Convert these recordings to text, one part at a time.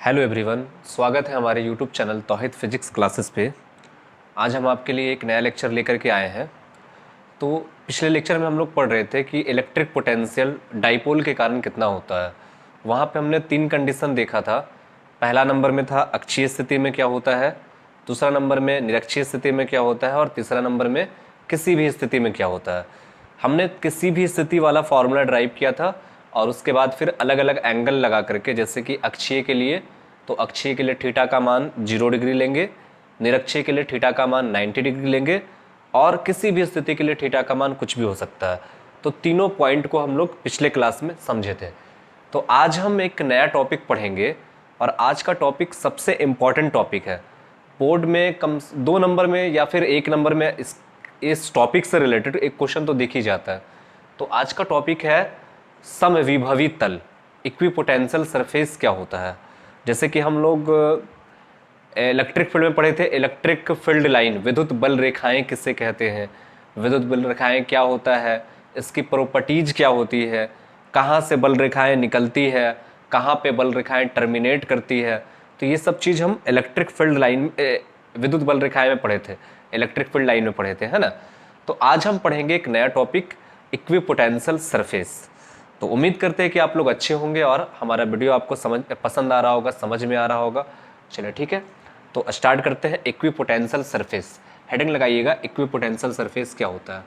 Hello everyone, स्वागत है हमारे यूट्यूब चैनल तौहीद फिजिक्स क्लासेस पे। आज हम आपके लिए एक नया लेक्चर लेकर के आए हैं। तो पिछले लेक्चर में हम लोग पढ़ रहे थे कि इलेक्ट्रिक पोटेंशियल डाइपोल के कारण कितना होता है। वहाँ पे हमने 3 कंडीशन देखा था। पहला नंबर में था अक्षीय स्थिति में क्या होता है, दूसरा नंबर में निरक्षीय स्थिति में क्या होता है और तीसरा नंबर में किसी भी स्थिति में क्या होता है। हमने किसी भी स्थिति वाला फॉर्मूला ड्राइव किया था और उसके बाद फिर अलग अलग एंगल लगा करके, जैसे कि अक्षीय के लिए तो अक्षीय के लिए थीटा का मान 0 डिग्री लेंगे, निरक्षीय के लिए थीटा का मान 90 डिग्री लेंगे और किसी भी स्थिति के लिए थीटा का मान कुछ भी हो सकता है। तो तीनों पॉइंट को हम लोग पिछले क्लास में समझे थे। तो आज हम एक नया टॉपिक पढ़ेंगे और आज का टॉपिक सबसे इम्पॉर्टेंट टॉपिक है। बोर्ड में कम 2 नंबर में या फिर 1 नंबर में इस टॉपिक से रिलेटेड एक क्वेश्चन तो दिख ही जाता है। तो आज का टॉपिक है समविभवी तल, इक्विपोटेंशियल सरफेस क्या होता है। जैसे कि हम लोग इलेक्ट्रिक फील्ड में पढ़े थे, इलेक्ट्रिक फील्ड लाइन, विद्युत बल रेखाएं किसे कहते हैं, विद्युत बल रेखाएं क्या होता है, इसकी प्रॉपर्टीज क्या होती है, कहाँ से बल रेखाएं निकलती है, कहाँ पे बल रेखाएं टर्मिनेट करती है। तो ये सब चीज़ हम इलेक्ट्रिक फील्ड लाइन विद्युत बल रेखाएं में पढ़े थे, इलेक्ट्रिक फील्ड लाइन में पढ़े थे, है ना। तो आज हम पढ़ेंगे एक नया टॉपिक, इक्विपोटेंशियल सरफेस। तो उम्मीद करते हैं कि आप लोग अच्छे होंगे और हमारा वीडियो आपको पसंद आ रहा होगा, समझ में आ रहा होगा। चलिए ठीक है, तो स्टार्ट करते हैं। इक्विपोटेंशियल सरफेस, हेडिंग लगाइएगा, इक्विपोटेंशियल सरफेस क्या होता है।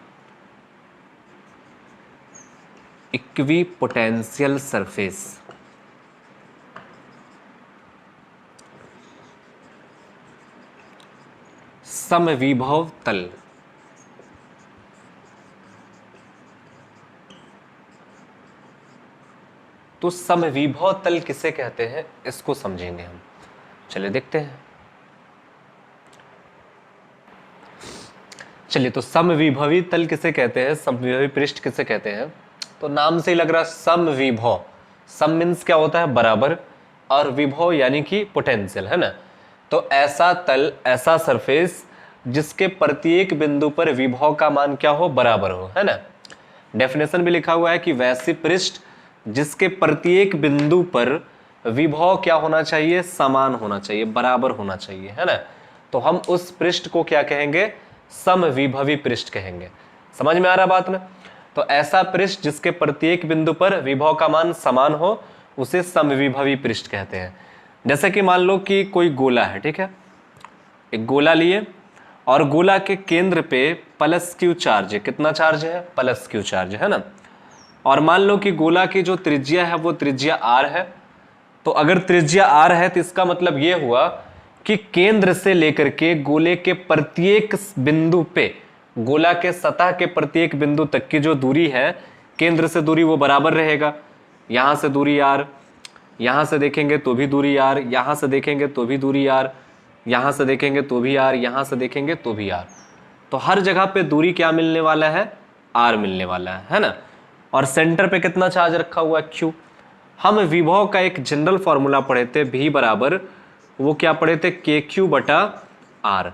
इक्विपोटेंशियल सरफेस समविभव तल। तो समविभव तल किसे कहते हैं, इसको समझेंगे हम। चलिए देखते हैं। चलिए, तो समविभवी तल किसे कहते हैं, समविभवी पृष्ठ किसे कहते हैं। तो नाम से ही लग रहा है समविभव। सम मीन्स क्या होता है, बराबर, और विभव यानी कि पोटेंशियल, है ना। तो ऐसा तल, ऐसा सरफेस जिसके प्रत्येक बिंदु पर विभव का मान क्या हो, बराबर हो, है ना। डेफिनेशन भी लिखा हुआ है कि वैसी पृष्ठ जिसके प्रत्येक बिंदु पर विभव क्या होना चाहिए, समान होना चाहिए, बराबर होना चाहिए, है ना। तो हम उस पृष्ठ को क्या कहेंगे, समविभवी पृष्ठ कहेंगे। समझ में आ रहा बात ना। तो ऐसा पृष्ठ जिसके प्रत्येक बिंदु पर विभव का मान समान हो उसे समविभवी पृष्ठ कहते हैं। जैसे कि मान लो कि कोई गोला है, ठीक है, एक गोला लिए और गोला के केंद्र पे प्लस क्यू चार्ज है। कितना चार्ज है, प्लस क्यू चार्ज है ना। और मान लो कि गोला की जो त्रिज्या है वो त्रिज्या आर है। तो अगर त्रिज्या आर है तो इसका मतलब ये हुआ कि केंद्र से लेकर के गोले के प्रत्येक बिंदु पे, गोला के सतह के प्रत्येक बिंदु तक की जो दूरी है, केंद्र से दूरी वो बराबर रहेगा। यहां से दूरी आर, यहां से देखेंगे तो भी दूरी आर, यहां से देखेंगे तो भी दूरी आर, यहां से देखेंगे तो भी आर, यहां से देखेंगे तो भी आर। तो हर जगह पे दूरी क्या मिलने वाला है, आर मिलने वाला है ना। और सेंटर पे कितना चार्ज रखा हुआ है, क्यू। हम विभव का एक जनरल फॉर्मूला पढ़े थे, भी बराबर, वो क्या पढ़े थे, के क्यू बटा आर।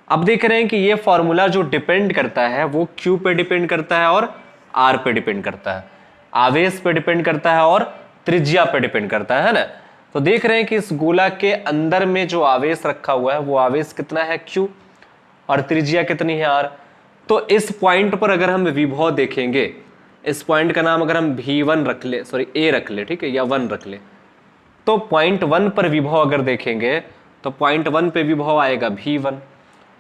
अब देख रहे हैं कि ये फॉर्मूला जो डिपेंड करता है वो क्यू पे डिपेंड करता है और आर पे डिपेंड करता है, आवेश पे डिपेंड करता है और त्रिज्या पे डिपेंड करता है ना। तो देख रहे हैं कि इस गोला के अंदर में जो आवेश रखा हुआ है वो आवेश कितना है, क्यू, और त्रिज्या कितनी है, आर। तो इस पॉइंट पर अगर हम विभव देखेंगे, इस पॉइंट का नाम अगर हम V1 रख ले, सॉरी A रख ले, ठीक है, या 1 रख ले, तो पॉइंट 1 पर विभव अगर देखेंगे तो पॉइंट 1 पे विभव आएगा V1।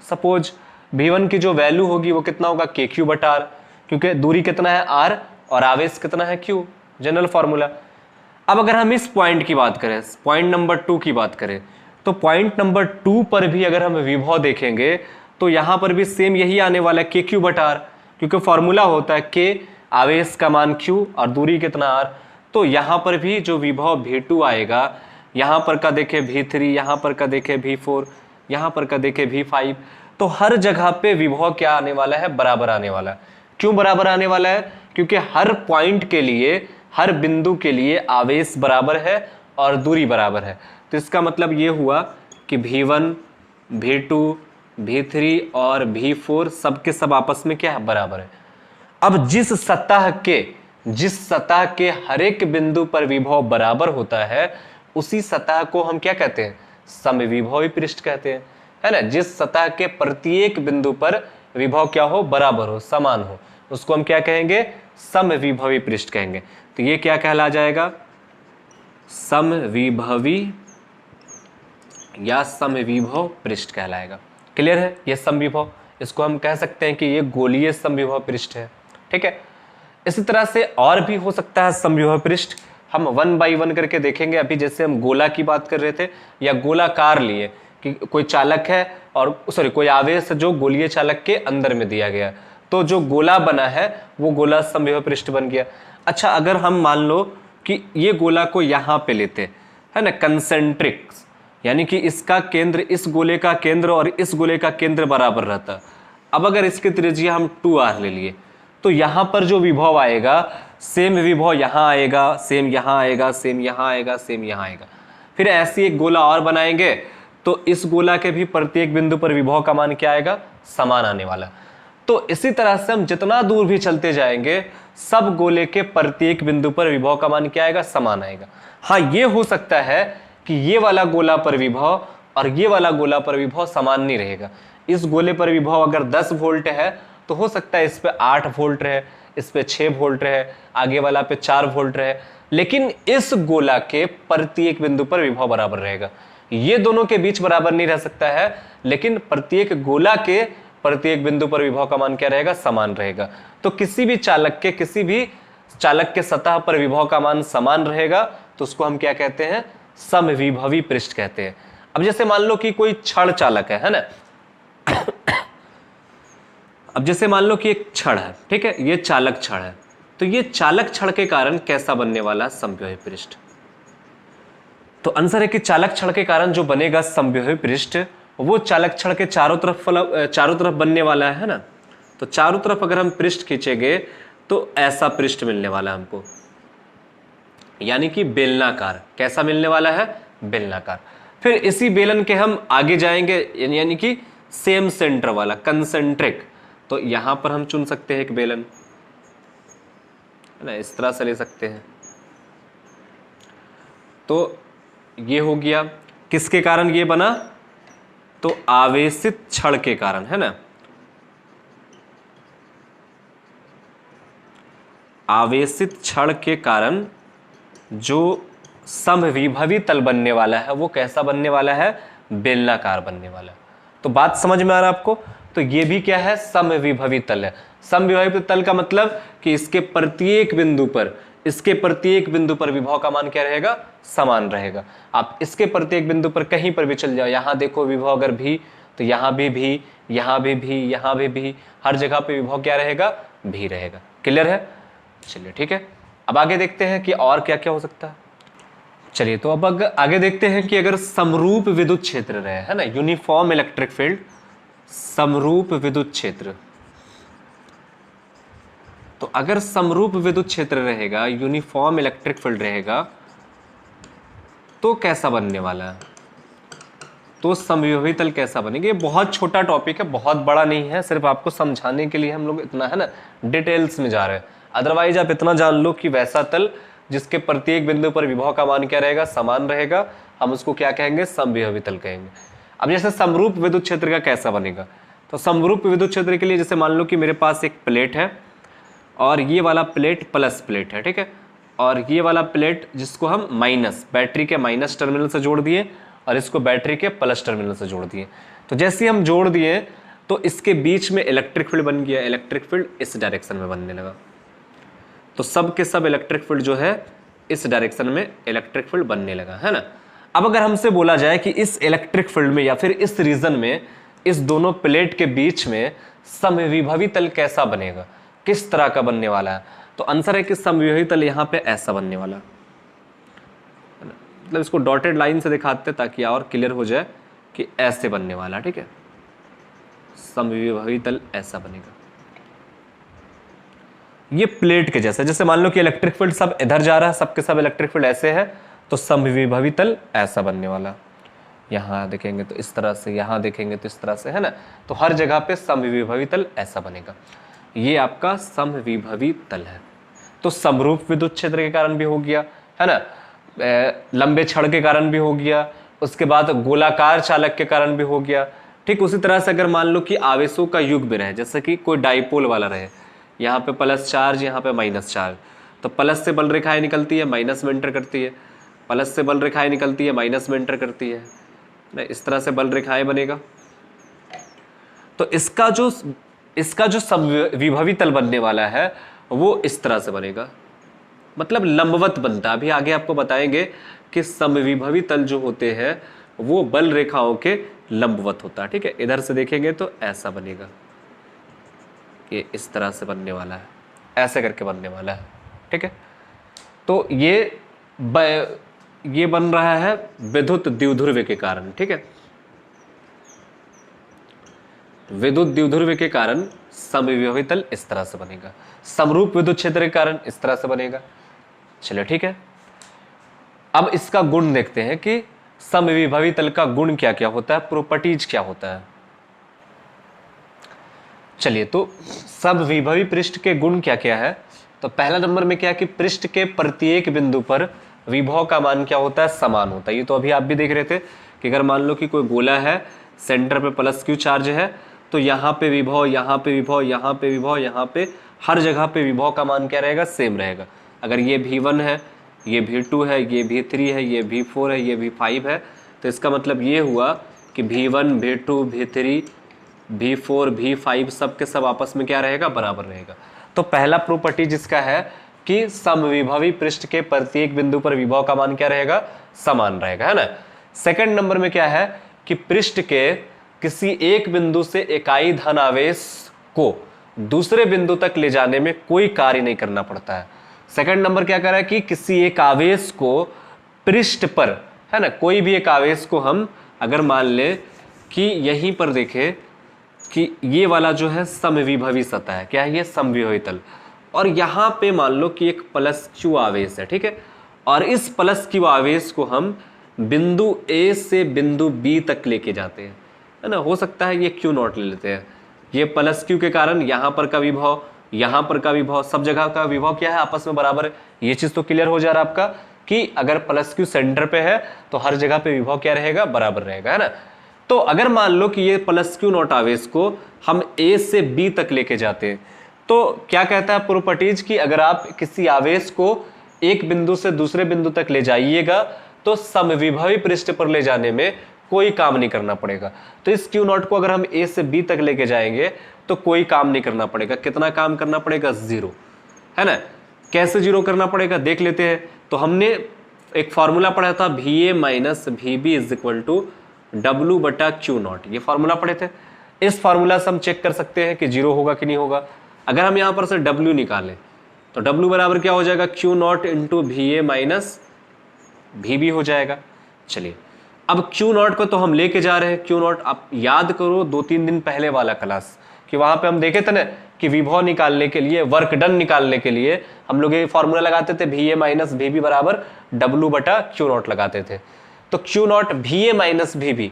सपोज V1 की जो वैल्यू होगी वो कितना होगा, KQ बटा आर, क्योंकि दूरी कितना है, R, और आवेश कितना है, Q, जनरल फॉर्मूला। अब अगर हम इस पॉइंट की बात करें, पॉइंट नंबर 2 की बात करें, तो पॉइंट नंबर 2 पर भी अगर हम विभव देखेंगे तो यहां पर भी सेम यही आने वाला है, KQ बटा आर, क्योंकि फॉर्मूला होता है K, आवेश का मान Q और दूरी कितना R। तो यहां पर भी जो विभव V2 आएगा, यहां पर का देखे V3, यहां पर का देखे V4, यहां पर का देखे V5, तो हर जगह पे विभव क्या आने वाला है, बराबर आने वाला है। क्यों बराबर आने वाला है, क्योंकि हर पॉइंट के लिए, हर बिंदु के लिए आवेश बराबर है और दूरी बराबर है। तो इसका मतलब ये हुआ कि V1, V2, V3 और V4 सबके सब आपस में क्या है, बराबर है। अब जिस सतह के हर एक बिंदु पर विभव बराबर होता है उसी सतह को हम क्या कहते हैं, समविभवी पृष्ठ कहते हैं, है ना। जिस सतह के प्रत्येक बिंदु पर विभव क्या हो, बराबर हो, समान हो, उसको हम क्या कहेंगे, समविभवी पृष्ठ कहेंगे। तो ये क्या कहला जाएगा, समविभवी या समविभव पृष्ठ कहलाएगा। क्लियर है, ये समविभव, इसको हम कह सकते हैं कि ये गोलीय समविभव पृष्ठ है, ठीक है। इसी तरह से और भी हो सकता है समविभव पृष्ठ, हम 1 बाई 1 करके देखेंगे। अभी जैसे हम गोला की बात कर रहे थे या गोलाकार लिए कि कोई चालक है और सॉरी कोई आवेश जो गोलीय चालक के अंदर में दिया गया, तो जो गोला बना है वो गोला समविभव पृष्ठ बन गया। अच्छा, अगर हम मान लो कि ये गोला को यहाँ पे लेते है ना, कंसेंट्रिक, यानी कि इसका केंद्र, इस गोले का केंद्र और इस गोले का केंद्र बराबर रहता। अब अगर इसकी त्रिज्या हम 2r ले लिए तो यहाँ पर जो विभव आएगा सेम विभव यहाँ आएगा, सेम यहाँ आएगा, सेम यहाँ आएगा, सेम यहाँ आएगा। फिर ऐसी एक गोला और बनाएंगे तो इस गोला के भी प्रत्येक बिंदु पर विभव का मान क्या आएगा, समान आने वाला। तो इसी तरह से हम जितना दूर भी चलते जाएंगे सब गोले के प्रत्येक बिंदु पर विभव का मान क्या आएगा, समान आएगा। हाँ, ये हो सकता है कि ये वाला गोला पर विभव और ये वाला गोला पर विभव समान नहीं रहेगा। इस गोले पर विभव अगर 10 वोल्ट है तो हो सकता है इस पे 8 वोल्ट रहे, इस पे 6 वोल्ट रहे, आगे वाला पे 4 वोल्ट रहे, लेकिन इस गोला के प्रत्येक बिंदु पर विभव बराबर रहेगा। ये दोनों के बीच बराबर नहीं रह सकता है, लेकिन प्रत्येक गोला के प्रत्येक बिंदु पर विभव का मान क्या रहेगा, समान रहेगा। तो किसी भी चालक के सतह पर विभव का मान समान रहेगा तो उसको हम क्या कहते हैं, समविभवी पृष्ठ कहते हैं। अब जैसे मान लो कि कोई छड़ चालक है ना, अब जैसे मान लो कि एक छड़ है, ठीक है, ये चालक छड़ है, तो ये चालक छड़ के कारण कैसा बनने वाला, समविभवी पृष्ठ। तो आंसर है कि चालक छड़ के कारण जो बनेगा समविभवी पृष्ठ वो चालक छड़ के चारों तरफ बनने वाला है ना। तो चारों तरफ अगर हम पृष्ठ खींचेंगे तो ऐसा पृष्ठ मिलने वाला है हमको, यानी कि बेलनाकार। कैसा मिलने वाला है, बेलनाकार। फिर इसी बेलन के हम आगे जाएंगे, यानी कि सेम सेंटर वाला, कंसेंट्रिक। तो यहां पर हम चुन सकते हैं एक बेलन, है ना, इस तरह से ले सकते हैं। तो ये हो गया, किसके कारण ये बना, तो आवेशित छड़ के कारण, है ना, आवेशित छड़ के कारण जो समविभवी तल बनने वाला है वो कैसा बनने वाला है, बेलनाकार बनने वाला है। तो बात समझ में आ रहा है आपको। तो ये भी क्या है, समविभवी तल है। समविभवी तल का मतलब कि इसके प्रत्येक बिंदु पर विभव का मान क्या रहेगा, समान रहेगा। आप इसके प्रत्येक बिंदु पर कहीं पर भी चल जाओ, यहां देखो विभव अगर भी, तो यहां भी, यहां भी, यहां भी, हर जगह पे विभव क्या रहेगा, भी रहेगा। क्लियर है, चलिए ठीक है। अब आगे देखते हैं कि और क्या क्या हो सकता है। चलिए, तो अब आगे देखते हैं कि अगर समरूप विद्युत क्षेत्र रहे, है ना, यूनिफॉर्म इलेक्ट्रिक फील्ड, समरूप विद्युत क्षेत्र, तो अगर समरूप विद्युत क्षेत्र रहेगा, यूनिफॉर्म इलेक्ट्रिक फील्ड रहेगा, तो कैसा बनने वाला है, तो समविभवी तल कैसा बनेगा। ये बहुत छोटा टॉपिक है, बहुत बड़ा नहीं है, सिर्फ आपको समझाने के लिए हम लोग इतना, है ना, डिटेल्स में जा रहे हैं। अदरवाइज आप इतना जान लो कि वैसा तल जिसके प्रत्येक बिंदु पर विभव का मान क्या रहेगा, समान रहेगा, हम उसको क्या कहेंगे, समविभवी तल कहेंगे। अब जैसे समरूप विद्युत क्षेत्र का कैसा बनेगा, तो समरूप विद्युत क्षेत्र के लिए जैसे मान लो कि मेरे पास एक प्लेट है और ये वाला प्लेट प्लस प्लेट है, ठीक है, और ये वाला प्लेट जिसको हम माइनस, बैटरी के माइनस टर्मिनल से जोड़ दिए और इसको बैटरी के प्लस टर्मिनल से जोड़ दिए। तो जैसे हम जोड़ दिए तो इसके बीच में इलेक्ट्रिक फील्ड बन गया, इलेक्ट्रिक फील्ड इस डायरेक्शन में बनने लगा। तो सब के सब इलेक्ट्रिक फील्ड जो है इस डायरेक्शन में इलेक्ट्रिक फील्ड बनने लगा, है ना। अब अगर हमसे बोला जाए कि इस इलेक्ट्रिक फील्ड में या फिर इस रीजन में, इस दोनों प्लेट के बीच में समविभवी तल कैसा बनेगा, किस तरह का बनने वाला है, तो आंसर है कि समविभवी तल यहां पे ऐसा बनने वाला है ना। मतलब इसको डॉटेड लाइन से दिखाते हैं ताकि और क्लियर हो जाए कि ऐसे बनने वाला, ठीक है, समविभवी तल ऐसा बनेगा। ये प्लेट के जैसा, जैसे मान लो कि इलेक्ट्रिक फील्ड सब इधर जा रहा है, सबके सब इलेक्ट्रिक फील्ड ऐसे है, तो समविभवी तल ऐसा बनने वाला। यहां देखेंगे तो इस तरह से, यहां देखेंगे तो इस तरह से, है ना। तो हर जगह पे समविभवी तल ऐसा बनेगा। ये आपका समविभवी तल है। तो समरूप विद्युत क्षेत्र के कारण भी हो गया, है ना। लंबे छड़ के कारण भी हो गया, उसके बाद गोलाकार चालक के कारण भी हो गया। ठीक उसी तरह से अगर मान लो कि आवेशों का युग्म भी रहे, जैसे कि कोई डाइपोल वाला रहे, यहाँ पे प्लस चार्ज यहाँ पे माइनस चार्ज, तो प्लस से बल रेखाएं निकलती है, माइनस में एंटर करती है, प्लस से बल रेखाएं निकलती है, माइनस में एंटर करती है ना, इस तरह से बल रेखाएं बनेगा। तो इसका जो समविभवी तल बनने वाला है वो इस तरह से बनेगा, मतलब लंबवत बनता है। अभी आगे आपको बताएंगे कि समविभवी तल जो होते हैं वो बल रेखाओं के लंबवत होता है। ठीक है, इधर से देखेंगे तो ऐसा बनेगा, ये इस तरह से बनने वाला है, ऐसे करके बनने वाला है। ठीक है, तो ये बन रहा है विद्युत द्विध्रुव के कारण। ठीक है, विद्युत द्विध्रुव के कारण समविभवी तल इस तरह से बनेगा, समरूप विद्युत क्षेत्र के कारण इस तरह से बनेगा। चलिए ठीक है, अब इसका गुण देखते हैं कि समविभवी तल का गुण क्या क्या होता है, प्रॉपर्टीज क्या होता है। चलिए, तो समविभवी पृष्ठ के गुण क्या क्या है। तो पहला नंबर में क्या है कि पृष्ठ के प्रत्येक बिंदु पर विभव का मान क्या होता है, समान होता है। ये तो अभी आप भी देख रहे थे कि अगर मान लो कि कोई गोला है, सेंटर पे प्लस क्यू चार्ज है, तो यहाँ पे विभव, यहाँ पे विभव, यहाँ पे विभव, यहाँ पे हर जगह पे विभव का मान क्या रहेगा, सेम रहेगा। अगर ये V1 है, ये V2 है, ये V3 है, ये V4 है, ये V5 है, तो इसका मतलब ये हुआ कि V1, V2, V3, V4, V5 सब के सब आपस में क्या रहेगा, बराबर रहेगा। तो पहला प्रॉपर्टी जिसका है कि समविभवी पृष्ठ के प्रत्येक बिंदु पर विभव का मान क्या रहेगा, समान रहेगा, है ना। सेकंड नंबर में क्या है कि पृष्ठ के किसी एक बिंदु से इकाई धन आवेश को दूसरे बिंदु तक ले जाने में कोई कार्य नहीं करना पड़ता है। सेकंड नंबर क्या कर रहा है कि किसी एक आवेश को पृष्ठ पर, है ना, कोई भी एक आवेश को हम अगर मान ले कि यहीं पर देखें कि ये वाला जो है समविभवी सतह है, क्या है ये, समविभवी तल, और यहाँ पे मान लो कि एक प्लस क्यू आवेश है। ठीक है, और इस प्लस क्यू आवेश को हम बिंदु ए से बिंदु बी तक लेके जाते हैं, है ना। हो सकता है ये क्यू नॉट ले लेते हैं, ये प्लस क्यू के कारण यहाँ पर का विभव, यहाँ पर का विभव, सब जगह का विभव क्या है, आपस में बराबर है। ये चीज तो क्लियर हो जा रहा है आपका कि अगर प्लस क्यू सेंटर पे है तो हर जगह पे विभव क्या रहेगा, बराबर रहेगा, है ना। तो अगर मान लो कि ये प्लस क्यू नॉट आवेश को हम ए से बी तक लेके जाते हैं, तो क्या कहता है प्रॉपर्टीज की, अगर आप किसी आवेश को एक बिंदु से दूसरे बिंदु तक ले जाइएगा तो समविभवी पृष्ठ पर ले जाने में कोई काम नहीं करना पड़ेगा। तो इस क्यू नॉट को अगर हम ए से बी तक लेके जाएंगे तो कोई काम नहीं करना पड़ेगा। कितना काम करना पड़ेगा, जीरो, है ना। कैसे जीरो करना पड़ेगा देख लेते हैं। तो हमने एक फॉर्मूला पढ़ा था, VA माइनस VB is equal to W बटा क्यू नॉट, ये फॉर्मूला पढ़े थे। इस फॉर्मूला से हम चेक कर सकते हैं कि जीरो होगा कि नहीं होगा। अगर हम यहाँ पर से W निकालें तो W बराबर क्या हो जाएगा, क्यू नॉट इंटू VA माइनस VB हो जाएगा। चलिए, अब क्यू नॉट को तो हम लेके जा रहे हैं। क्यू नॉट आप याद करो 2-3 दिन पहले वाला क्लास, कि वहां पे हम देखे थे ना कि विभव निकालने के लिए, वर्क डन निकालने के लिए हम लोग ये फॉर्मूला लगाते थे, VA माइनस VB बराबर W बटा क्यू नॉट लगाते थे। तो क्यू नॉट VA माइनस VB,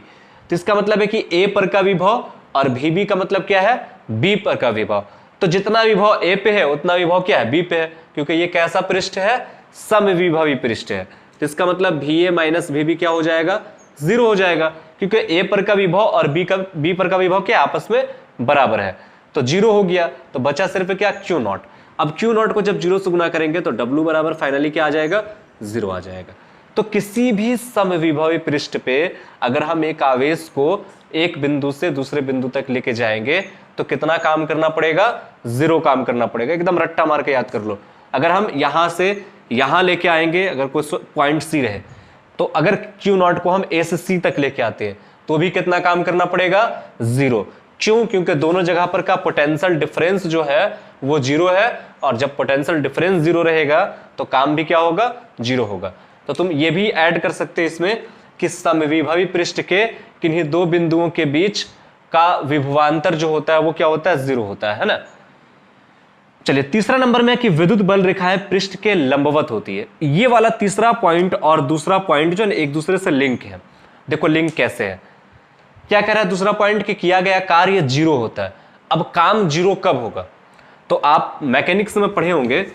तो इसका मतलब है कि A पर का विभव और VB का मतलब क्या है, B पर का विभव। तो जितना विभव A पे है उतना विभव क्या है, B पे है, क्योंकि ये कैसा पृष्ठ है, समविभवी पृष्ठ है। तो इसका मतलब VA माइनस VB क्या हो जाएगा, जीरो हो जाएगा, क्योंकि A पर का विभव और B पर का विभव क्या आपस में बराबर है। तो जीरो हो गया, तो बचा सिर्फ क्या, क्यू नॉट। अब क्यू नॉट को जब जीरो से गुना करेंगे तो W बराबर फाइनली क्या आ जाएगा, जीरो आ जाएगा। तो किसी भी समविभवी पृष्ठ पे अगर हम एक आवेश को एक बिंदु से दूसरे बिंदु तक लेके जाएंगे तो कितना काम करना पड़ेगा, जीरो काम करना पड़ेगा। एकदम रट्टा मार के याद कर लो। अगर हम यहां से यहां लेके आएंगे, अगर कोई पॉइंट सी रहे, तो अगर क्यू नॉट को हम ए से सी तक लेके आते हैं तो भी कितना काम करना पड़ेगा, जीरो। क्यों, क्योंकि दोनों जगह पर का पोटेंशियल डिफरेंस जो है वो जीरो है, और जब पोटेंशियल डिफरेंस जीरो रहेगा तो काम भी क्या होगा, जीरो होगा। तो तुम ये भी ऐड कर सकते हैं इसमें कि समविभवी पृष्ठ के किन्हीं दो बिंदुओं के बीच का विभवांतर जो होता है वो क्या होता है, जीरो होता है ना। चलिए, तीसरा नंबर में कि विद्युत बल रेखाएं पृष्ठ के लंबवत होती है। ये वाला तीसरा पॉइंट और दूसरा पॉइंट जो एक दूसरे से लिंक है। देखो लिंक कैसे है, क्या कह रहा है दूसरा पॉइंट कि किया गया कार्य जीरो होता है। अब काम जीरो कब होगा, तो आप मैकेनिक्स में पढ़े होंगे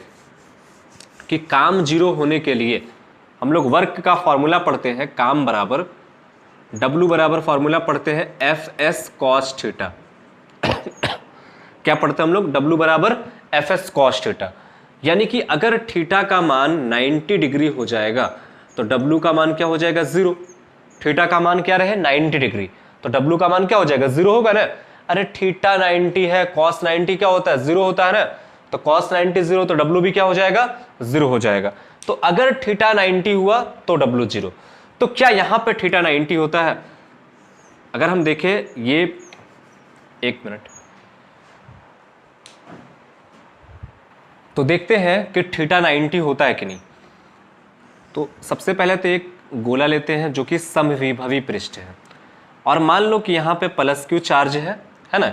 कि काम जीरो होने के लिए हम लोग वर्क का फॉर्मूला पढ़ते हैं, काम बराबर W बराबर फॉर्मूला पढ़ते हैं एफ एस कॉस थीटा। क्या पढ़ते हैं हम लोग? W बराबर एफ एस कॉस थीटा। यानी कि अगर थीटा का मान 90 डिग्री हो जाएगा तो W का मान क्या हो जाएगा? 0। थीटा का मान क्या रहे? 90 डिग्री, तो W का मान क्या हो जाएगा? 0 होगा ना। अरे थीटा 90 है, कॉस 90 क्या होता है? 0 होता है ना। तो कॉस 90 0, तो W भी क्या हो जाएगा? 0 हो जाएगा। तो अगर थीटा 90 हुआ तो W 0। तो क्या यहां पे थीटा 90 होता है? अगर हम देखें ये, एक मिनट, तो देखते हैं कि थीटा 90 होता है कि नहीं। तो सबसे पहले तो एक गोला लेते हैं जो कि समविभवी पृष्ठ है, और मान लो कि यहाँ पे प्लस क्यू चार्ज है ना,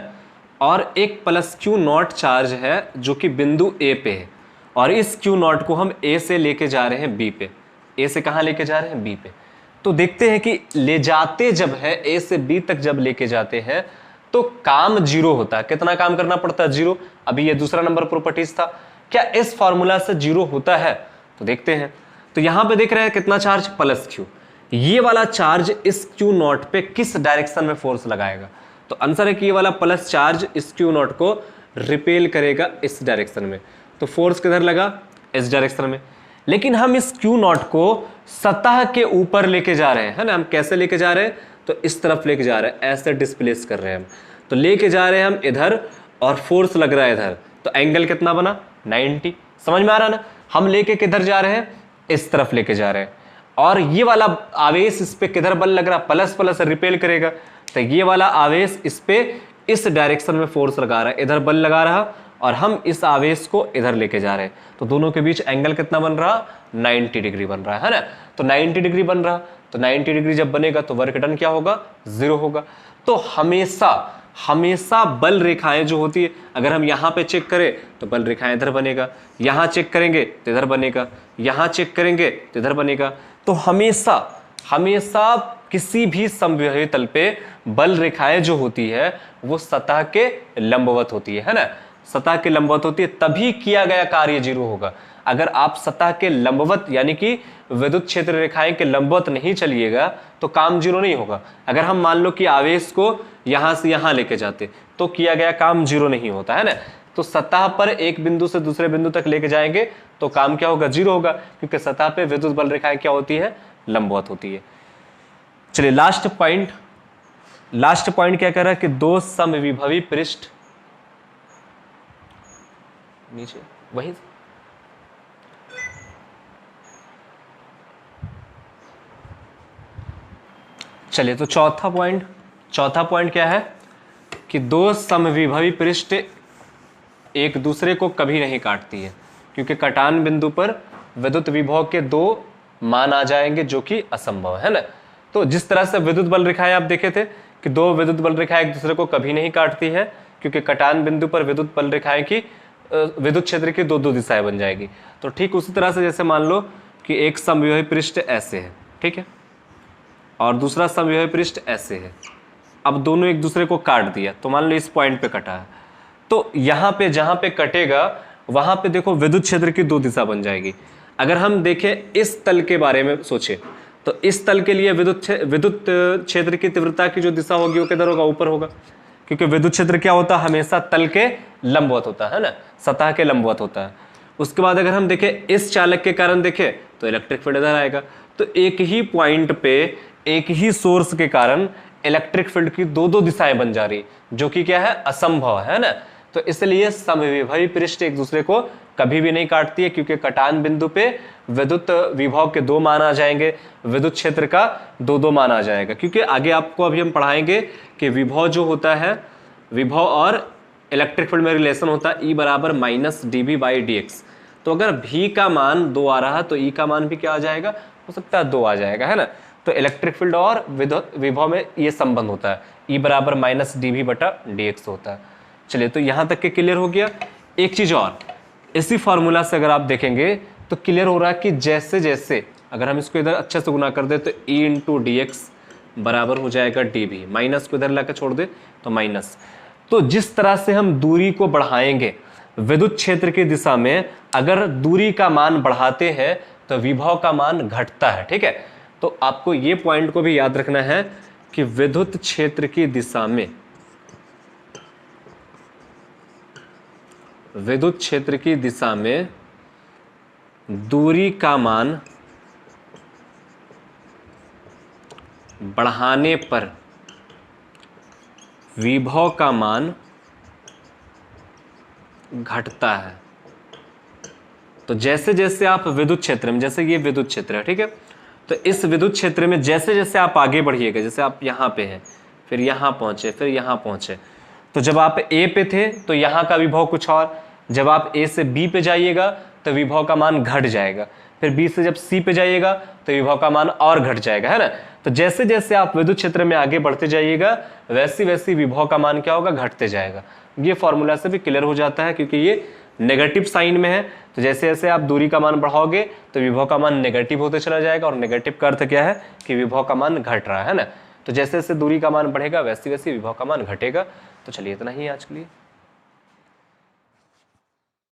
और एक प्लस क्यू नॉट चार्ज है जो कि बिंदु ए पे है, और इस क्यू नॉट को हम ए से लेके जा रहे हैं बी पे। ए से कहाँ लेके जा रहे हैं? बी पे। तो देखते हैं कि ले जाते जब है ए से बी तक जब लेके जाते हैं तो काम 0 होता है। कितना काम करना पड़ता है? 0। अभी ये दूसरा नंबर प्रॉपर्टीज था। क्या इस फॉर्मूला से 0 होता है? तो देखते हैं। तो यहां पे देख रहे हैं कितना चार्ज? Plus Q. ये वाला चार्ज इस क्यू नॉट पे किस डायरेक्शन में फोर्स लगाएगा? तो आंसर है कि ये वाला प्लस चार्ज इस क्यू नॉट को रिपेल करेगा इस डायरेक्शन में। तो फोर्स किधर लगा? इस डायरेक्शन में। लेकिन हम इस क्यू नॉट को सतह के ऊपर लेके जा रहे हैं, है ना। हम कैसे लेके जा रहे हैं? तो इस तरफ लेके जा रहे हैं, ऐसे डिस्प्लेस कर रहे हैं हम। तो लेके जा रहे हैं हम इधर, और फोर्स लग रहा है इधर। तो एंगल कितना बना? 90। समझ में आ रहा है ना। हम लेके किधर जा रहे हैं? इस तरफ लेके जा रहे हैं, और ये वाला आवेश इस पे किधर बल लग रहा? प्लस प्लस रिपेल करेगा। तो ये वाला आवेश इस पे इस डायरेक्शन में फोर्स लगा रहा है, इधर बल लगा रहा, और हम इस आवेश को इधर लेके जा रहे हैं। तो दोनों के बीच एंगल कितना बन रहा? 90 डिग्री बन रहा है ना। तो 90 डिग्री बन रहा, तो 90 डिग्री जब बनेगा तो वर्क डन क्या होगा? 0 होगा। तो हमेशा बल रेखाएं जो होती है, अगर हम यहां पे चेक करें तो बल रेखाएं इधर बनेगा, यहां चेक करेंगे तो इधर बनेगा, यहां चेक करेंगे तो इधर बनेगा। तो हमेशा किसी भी समविभवी तल पे बल रेखाएं जो होती है वो सतह के लंबवत होती है ना। सतह के लंबवत होती है, तभी किया गया कार्य 0 होगा। अगर आप सतह के लंबवत यानी कि विद्युत क्षेत्र रेखाएं के लंबवत नहीं चलिएगा तो काम 0 नहीं होगा। अगर हम मान लो कि आवेश को यहां से यहां लेके जाते तो किया गया काम 0 नहीं होता है ना। तो सतह पर एक बिंदु से दूसरे बिंदु तक लेके जाएंगे तो काम क्या होगा? 0 होगा, क्योंकि सतह पे विद्युत बल रेखाएं क्या होती है? लंबवत होती है। चलिए लास्ट पॉइंट क्या कह रहा है कि दो समविभवी पृष्ठ, नीचे वही, चलिए तो चौथा पॉइंट क्या है कि दो समविभवी पृष्ठ एक दूसरे को कभी नहीं काटती है, क्योंकि कटान बिंदु पर विद्युत विभव के 2 मान आ जाएंगे जो कि असंभव है ना। तो जिस तरह से विद्युत बल रेखाएं आप देखे थे कि 2 विद्युत बल रेखाएं एक दूसरे को कभी नहीं काटती है, क्योंकि कटान बिंदु पर विद्युत बल रेखाएं की विद्युत क्षेत्र की 2 दिशाएं बन जाएगी। तो ठीक उसी तरह से जैसे मान लो कि एक समविभवी पृष्ठ ऐसे है, ठीक है, और दूसरा समविभवी पृष्ठ ऐसे है। अब दोनों एक दूसरे को काट दिया, तो मान लो इस पॉइंट पे कटा है, तो यहां पे जहां पे कटेगा वहां पे देखो विद्युत क्षेत्र की 2 दिशा बन जाएगी। अगर हम देखें इस तल के बारे में सोचे तो इस तल के लिए विद्युत क्षेत्र की तीव्रता की जो दिशा होगी वो किधर होगा? ऊपर होगा, क्योंकि विद्युत क्षेत्र क्या होता है? हमेशा तल के लंबवत होता है ना, सतह के लंबवत होता है। उसके बाद अगर हम देखें इस चालक के कारण देखें तो इलेक्ट्रिक फील्ड इधर आएगा। तो एक ही पॉइंट पे एक ही सोर्स के कारण इलेक्ट्रिक फील्ड की 2 दिशाएं बन जा रही, जो कि क्या है? असंभव है ना। तो इसलिए समविभवी पृष्ठ एक दूसरे को कभी भी नहीं काटती है, क्योंकि कटान बिंदु पे विद्युत विभव के 2 मान आ जाएंगे, विद्युत क्षेत्र का 2 मान आ जाएगा। क्योंकि आगे आपको अभी हम पढ़ाएंगे कि विभव जो होता है, विभव और इलेक्ट्रिक फील्ड में रिलेशन होता है E बराबर -dB/dx। तो अगर V का मान 2 आ रहा है तो E का मान भी क्या आ जाएगा? हो सकता है 2 आ जाएगा, है ना। तो इलेक्ट्रिक फील्ड और विभव में ये संबंध होता है, E बराबर -dB/dx होता है। चलिए तो यहां तक के क्लियर हो गया। एक चीज और, इसी फॉर्मूला से अगर आप देखेंगे तो क्लियर हो रहा है कि जैसे जैसे अगर हम इसको इधर अच्छे से गुना कर दे तो E/dx बराबर हो जाएगा dB, माइनस को इधर लाकर छोड़ दे तो माइनस। तो जिस तरह से हम दूरी को बढ़ाएंगे विद्युत क्षेत्र की दिशा में, अगर दूरी का मान बढ़ाते हैं तो विभव का मान घटता है। ठीक है, तो आपको ये पॉइंट को भी याद रखना है कि विद्युत क्षेत्र की दिशा में, विद्युत क्षेत्र की दिशा में दूरी का मान बढ़ाने पर विभव का मान घटता है। तो जैसे जैसे आप विद्युत क्षेत्र में, जैसे ये विद्युत क्षेत्र है, ठीक है, तो इस विद्युत क्षेत्र में जैसे जैसे आप आगे बढ़िएगा, जैसे आप यहाँ पे हैं, फिर यहाँ पहुंचे, फिर यहाँ पहुंचे, तो जब आप ए पे थे तो यहाँ का विभव कुछ और, जब आप ए से बी पे जाइएगा तो विभव का मान घट जाएगा, फिर बी से जब सी पे जाइएगा तो विभव का मान और घट जाएगा, है ना। तो जैसे जैसे आप विद्युत क्षेत्र में आगे बढ़ते जाइएगा वैसी वैसी विभव का मान क्या होगा, घटते जाएगा। ये फॉर्मूला से भी क्लियर हो जाता है, क्योंकि ये नेगेटिव साइन में है, तो जैसे जैसे आप दूरी का मान बढ़ाओगे तो विभव का मान नेगेटिव होते चला जाएगा, और नेगेटिव का अर्थ क्या है कि विभव का मान घट रहा है ना। तो जैसे जैसे दूरी का मान बढ़ेगा वैसी वैसी विभव का मान घटेगा। तो चलिए इतना ही आज के लिए।